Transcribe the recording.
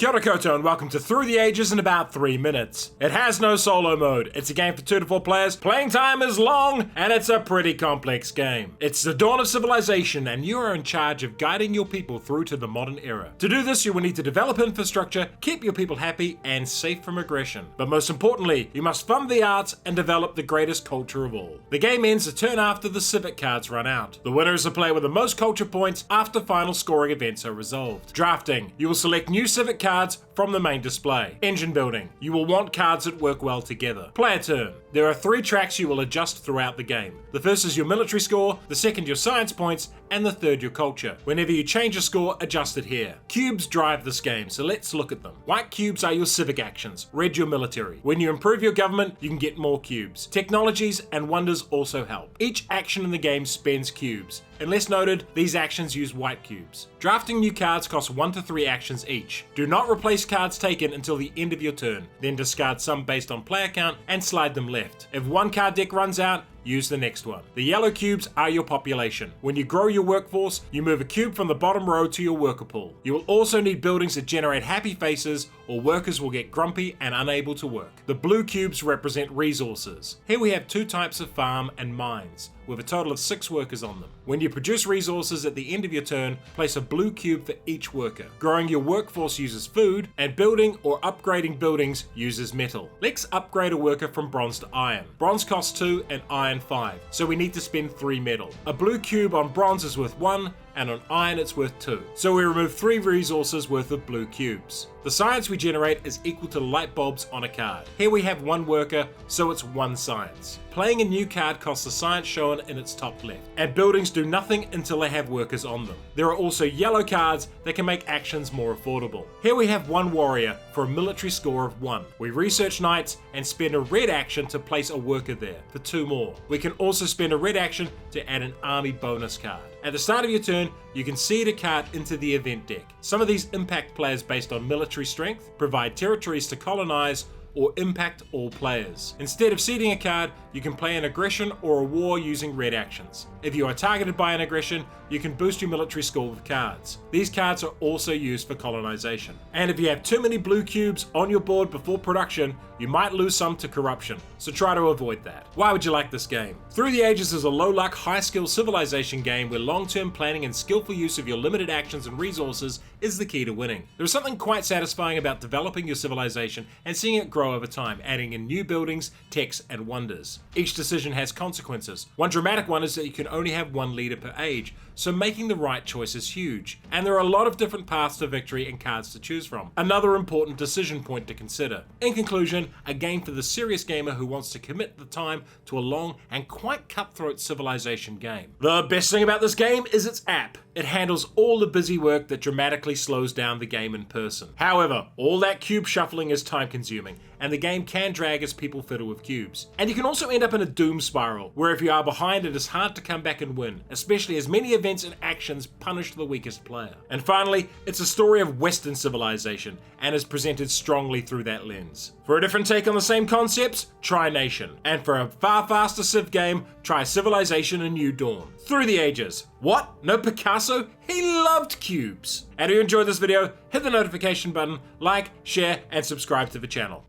Kia ora koutou and welcome to Through the Ages in about 3 minutes. It has no solo mode, it's a game for 2 to 4 players, playing time is long, and it's a pretty complex game. It's the dawn of civilization and you are in charge of guiding your people through to the modern era. To do this you will need to develop infrastructure, keep your people happy and safe from aggression. But most importantly, you must fund the arts and develop the greatest culture of all. The game ends a turn after the civic cards run out. The winner is the player with the most culture points after final scoring events are resolved. Drafting. You will select new civic cards from the main display. Engine building. You will want cards that work well together. Player turn. There are 3 tracks you will adjust throughout the game. The first is your military score, the second your science points, and the third your culture. Whenever you change a score, adjust it here. Cubes drive this game, so let's look at them. White cubes are your civic actions, red your military. When you improve your government, you can get more cubes. Technologies and wonders also help. Each action in the game spends cubes. Unless noted, these actions use white cubes. Drafting new cards costs 1 to 3 actions each. Do not replace cards taken until the end of your turn, then discard some based on player count and slide them left. If one card deck runs out, use the next one. The yellow cubes are your population. When you grow your workforce, you move a cube from the bottom row to your worker pool. You will also need buildings that generate happy faces or workers will get grumpy and unable to work. The blue cubes represent resources. Here we have 2 types of farm and mines, with a total of 6 workers on them. When you produce resources at the end of your turn, place a blue cube for each worker. Growing your workforce uses food, and building or upgrading buildings uses metal. Let's upgrade a worker from bronze to iron. Bronze costs 2 and iron 5, so we need to spend 3 metal. A blue cube on bronze is worth 1, and on iron it's worth 2. So we remove 3 resources worth of blue cubes. The science we generate is equal to light bulbs on a card. Here we have 1 worker, so it's 1 science. Playing a new card costs the science shown in its top left, and buildings do nothing until they have workers on them. There are also yellow cards that can make actions more affordable. Here we have 1 warrior for a military score of 1. We research knights and spend a red action to place a worker there for 2 more. We can also spend a red action to add an army bonus card. At the start of your turn, you can seed a card into the event deck. Some of these impact players based on military strength, provide territories to colonize, or impact all players. Instead of seeding a card, you can play an aggression or a war using red actions. If you are targeted by an aggression, you can boost your military score with cards. These cards are also used for colonization. And if you have too many blue cubes on your board before production, you might lose some to corruption, so try to avoid that. Why would you like this game? Through the Ages is a low-luck, high-skill civilization game where long-term planning and skillful use of your limited actions and resources is the key to winning. There is something quite satisfying about developing your civilization and seeing it grow over time, adding in new buildings, techs, and wonders. Each decision has consequences. One dramatic one is that you can only have 1 leader per age, so making the right choice is huge. And there are a lot of different paths to victory and cards to choose from. Another important decision point to consider. In conclusion, a game for the serious gamer who wants to commit the time to a long and quite cutthroat civilization game. The best thing about this game is its app. It handles all the busy work that dramatically slows down the game in person. However, all that cube shuffling is time consuming, and the game can drag as people fiddle with cubes. And you can also end up in a doom spiral, where if you are behind it is hard to come back and win, especially as many events and actions punish the weakest player. And finally, it's a story of Western civilization, and is presented strongly through that lens. For a different take on the same concepts, try Nation. And for a far faster Civ game, try Civilization: A New Dawn. Through the Ages. What? No Picasso? He loved cubes! And if you enjoyed this video, hit the notification button, like, share, and subscribe to the channel.